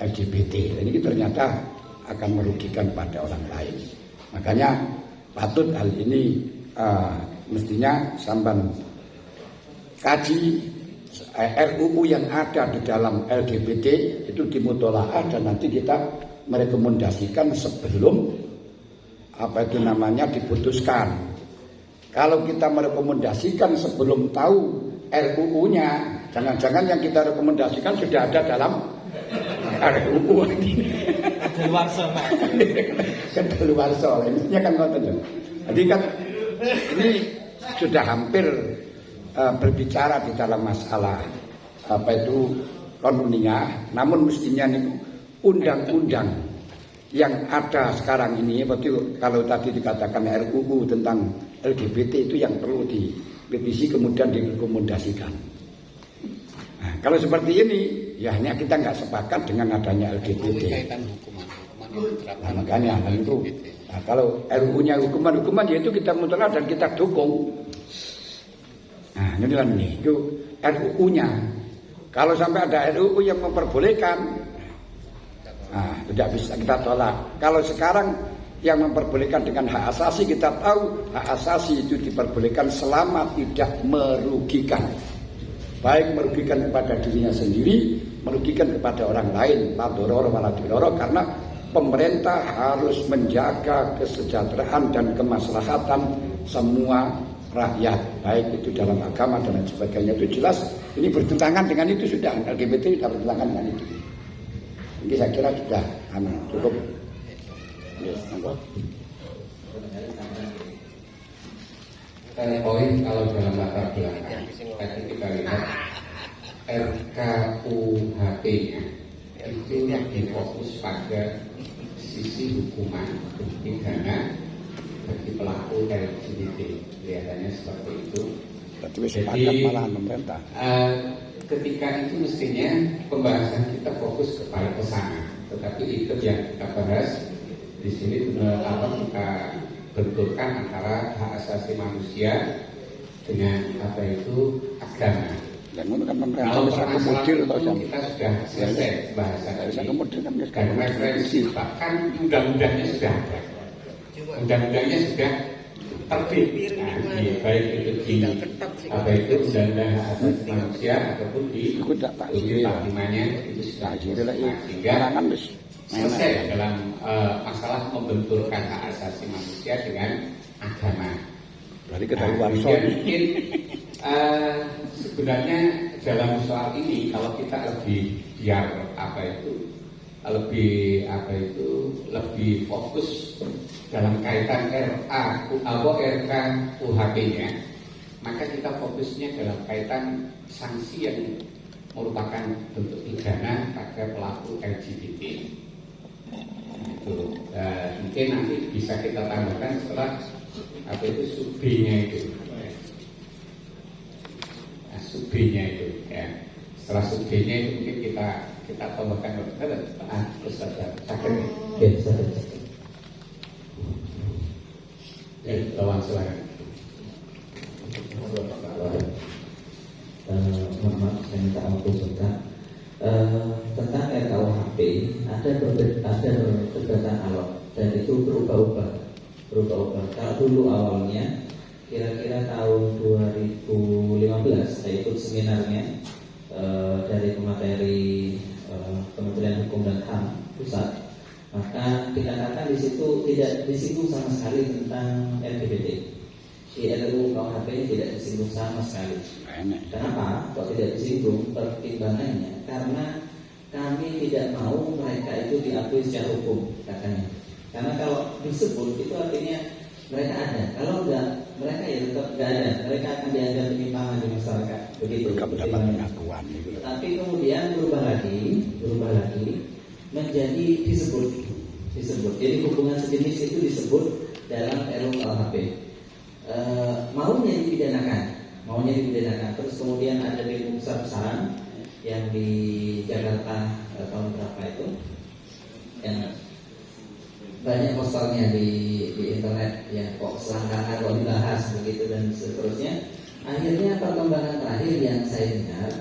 LGBT. Ini ternyata akan merugikan pada orang lain. Makanya patut hal ini mestinya sampan kaji RUU yang ada di dalam LGBT itu dimutolaah dan nanti kita merekomendasikan sebelum diputuskan. Kalau kita merekomendasikan sebelum tahu RUU-nya, jangan-jangan yang kita rekomendasikan sudah ada dalam RUU ini. Kedaluarsa, mestinya kan ngoten. Jadi kan ini sudah hampir berbicara di dalam masalah konuninya, namun mestinya nih undang-undang yang ada sekarang ini, kalau tadi dikatakan RUU tentang LGBT itu yang perlu direvisi kemudian direkomendasikan. Nah, kalau seperti ini, ya hanya kita nggak sepakat dengan adanya LGBT. Nah, makanya itu. Nah, kalau RUU-nya hukuman ya itu kita mutlak dan kita dukung. Nah, ini lah nih, itu RUU-nya. Kalau sampai ada RUU yang memperbolehkan, nah, tidak bisa kita tolak. Kalau sekarang yang memperbolehkan dengan hak asasi, kita tahu hak asasi itu diperbolehkan selama tidak merugikan. Baik merugikan kepada dirinya sendiri, merugikan kepada orang lain, madoror waladoror, karena pemerintah harus menjaga kesejahteraan dan kemaslahatan semua rakyat, baik itu dalam agama dan lain sebagainya. Itu jelas ini bertentangan dengan itu, sudah LGBT sudah bertentangan dengan itu. Ini saya kira sudah cukup. Poin kalau dalam latar belakang tadi kita lihat RKUHP itu yang difokus pada sisi hukuman pidana bagi pelaku LGBT, kelihatannya seperti itu. Jadi ketika itu mestinya pembahasan kita fokus kepada kesana, tetapi itu yang kita bahas di sini benar kita benturkan antara hak asasi manusia dengan agama. Dan itu kan pemerintah kalau bisa kemudian kita sudah selesai bahasan ini dan referensi bahkan undang-undangnya sudah ada. Undang-undangnya sudah terbit. Nah, baik itu di undang-undang hak asasi manusia ataupun di Parlimennya itu sudah ada. Sehingga selesai dalam masalah membenturkan hak asasi manusia dengan agama. Berarti kedaluarsa. Mungkin sebenarnya dalam soal ini kalau kita lebih fokus dalam kaitan RKUHP-nya, maka kita fokusnya dalam kaitan sanksi yang merupakan bentuk pidana pada pelaku LGBT. Mungkin nanti bisa kita tambahkan setelah sub B-nya itu. sub-B-nya itu ya. Setelah sub-B-nya itu mungkin kita tambahkan Ustaz Sakit. Oke, Sakit. Lawan silakan. Mohon maaf, saya minta waktu sebentar. Tentang RKUHP ada perbedaan alot dan itu berubah-ubah. Kalau dulu awalnya kira-kira tahun 2015 saya ikut seminarnya dari pemateri Kementerian Hukum dan HAM pusat, maka dikatakan di situ tidak disinggung sama sekali tentang LGBT. Di RUU KUHP ini tidak disinggung sama sekali. Kenapa? Kok tidak disinggung? Pertimbangannya karena kami tidak mau mereka itu diakui secara hukum, katanya. Karena kalau disebut itu artinya mereka ada. Kalau enggak, mereka ya tetap enggak ada. Mereka akan dianggap penyimpangan di masyarakat. Begitu. Tapi kemudian berubah lagi menjadi disebut. Jadi hubungan sejenis itu disebut dalam RUU KUHP. Maunya dipidanakan. Terus kemudian ada demo besar-besaran yang di Jakarta tahun berapa itu, yang banyak posternya di internet, yang kok selangkangan kok dibahas begitu dan seterusnya. Akhirnya perkembangan terakhir yang saya dengar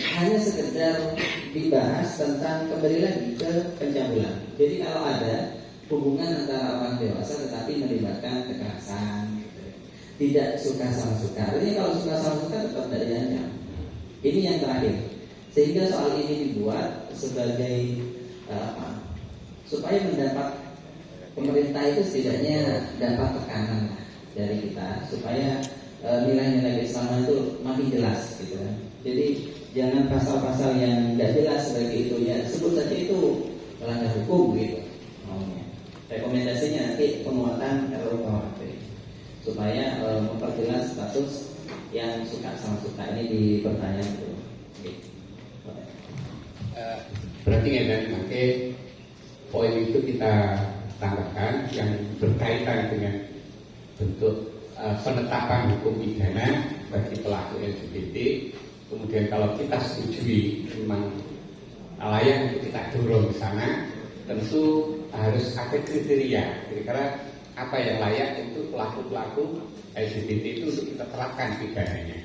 hanya sekedar dibahas tentang kembali lagi ke pencabulan. Jadi kalau ada hubungan antara orang dewasa tetapi melibatkan kekerasan, tidak suka sama suka. Ini kalau suka sama suka tetap tidak diancam. Ini yang terakhir. Sehingga soal ini dibuat sebagai supaya mendapat pemerintah itu setidaknya dapat tekanan dari kita supaya nilai-nilai keislaman itu makin jelas gitu kan. Jadi jangan pasal-pasal yang tidak jelas sebagai itu ya sebut saja itu melanggar hukum gitu. Rekomendasinya nanti penguatan RUU KUHP supaya memperjelas status yang suka sama suka ini di pertanyaan itu. Berarti nanti poin itu kita tambahkan yang berkaitan dengan bentuk penetapan hukum pidana bagi pelaku LGBT. Kemudian kalau kita setujui memang layak untuk kita dorong ke sana, tentu harus ada kriteria kira-kira apa yang layak untuk pelaku-pelaku LGBT itu untuk kita terapkan pidananya,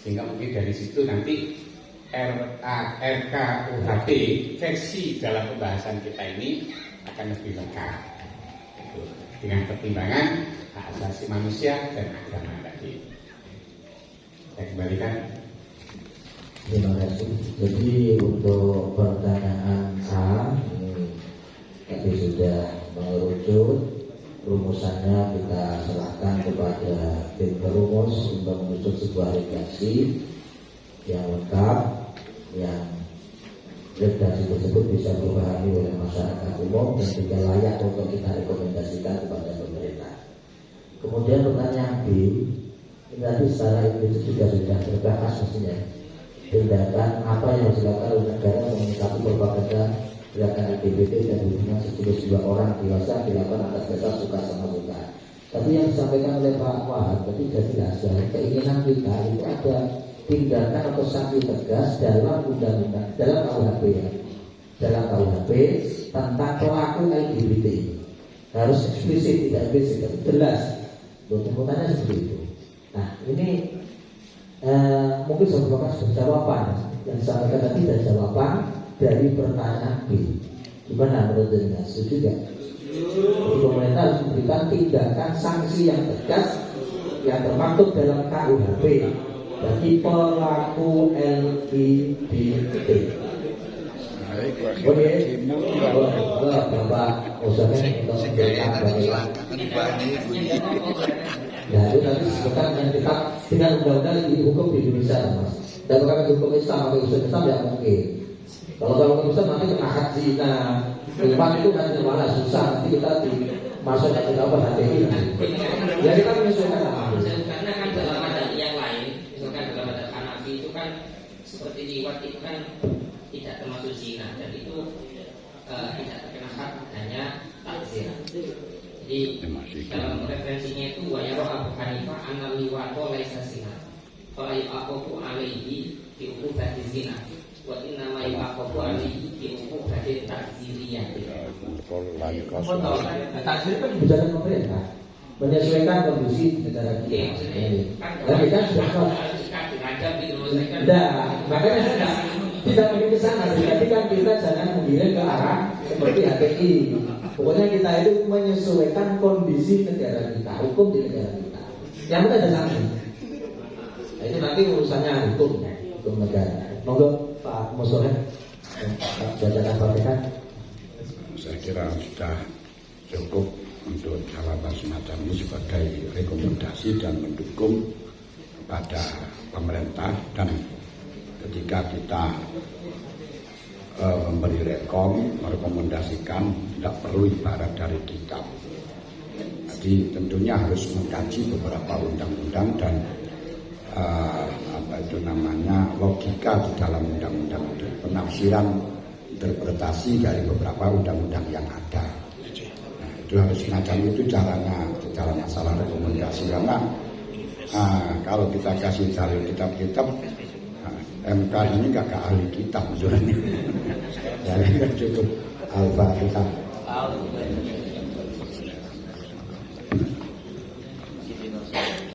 sehingga mungkin dari situ nanti RKUHP versi dalam pembahasan kita ini akan lebih lengkap dengan pertimbangan hak asasi manusia dan agama tadi. Saya kembalikan. Terima kasih. Jadi untuk pertanyaan A ini tadi sudah mengerucut, rumusannya kita serahkan kepada tim perumus untuk menyusun sebuah redaksi yang lengkap, yang redaksi tersebut bisa dipahami oleh masyarakat umum dan juga layak untuk kita rekomendasikan kepada pemerintah. Kemudian pertanyaan B, ini tadi secara Inggris juga sudah terbahas mestinya. Tindakan apa yang harus dilakukan oleh negara menyikapi propaganda gerakan LGBT dan hubungan sejenis dua orang dewasa dilakukan atas dasar suka sama suka. Tapi yang disampaikan oleh Pak Wahab tadi sudah jelas bahwa keinginan kita itu ada tindakan atau sanksi tegas dalam undang-undang, dalam KUHP ya, dalam KUHP tentang pelaku LGBT harus eksplisit, tidak eksplisit, jelas. Tuntutannya seperti itu. Nah ini mungkin sebuah jawaban yang disampaikan tadi dan jawaban dari pertanyaan B. Gimana menurut Anda? Setuju tidak? Jadi pemerintah harus memberikan tindakan sanksi yang tegas yang termaktub dalam KUHP bagi pelaku LGBT. Oke, Bapak usahakan untuk memberikan bagaimana. Nah itu nanti disebutkan yang kita dengan undang-undang di hukum di Indonesia, Mas. Dan kalau hukum Islam atau usul Islam tidak mungkin. Kalau hukum Islam nanti kena hak zina, tempat itu nanti malah susah. Nanti kita dimasukkan ke dalam HTI. Ya kita menyesuaikan apa? Karena kan dalam adat yang lain, misalkan dalam adat Hanafi itu kan seperti liwat itu kan tidak termasuk zina dan itu tidak terkena hak, hanya takzir. Jadi dalam referensinya itu wa yara Abu Hanifah anna liwato laisa zina. Fala yu'aqabu alaihi bi uqubati zina wa inna ma yu'aqabu alaihi bi uqubati takziriyah. Takzir kan kebijakan pemerintah menyesuaikan kondisi negara kita. Dan kita sudah makanya saya tidak ingin ke sana. Jadi kan kita jangan memilih ke arah seperti HTI. Pokoknya kita itu menyesuaikan kondisi negara kita, hukum di negara kita. Yang penting ada sanksi. Nah, itu nanti urusannya hukum negara. Monggo Pak Musoleh, Jajaran Bapekan. Saya kira sudah cukup untuk jawaban semacam ini sebagai rekomendasi dan mendukung kepada pemerintah, dan ketika kita memberi merekomendasikan tidak perlu ibarat dari kitab. Jadi tentunya harus mengkaji beberapa undang-undang dan logika di dalam undang-undang itu, penafsiran interpretasi dari beberapa undang-undang yang ada. Nah, itu harus semacam itu caranya dalam masalah rekomendasi, karena kalau kita kasih dalil kitab-kitab, MK ini kakak ahli kitab sebenarnya. Jadi cukup Al-Fatihah.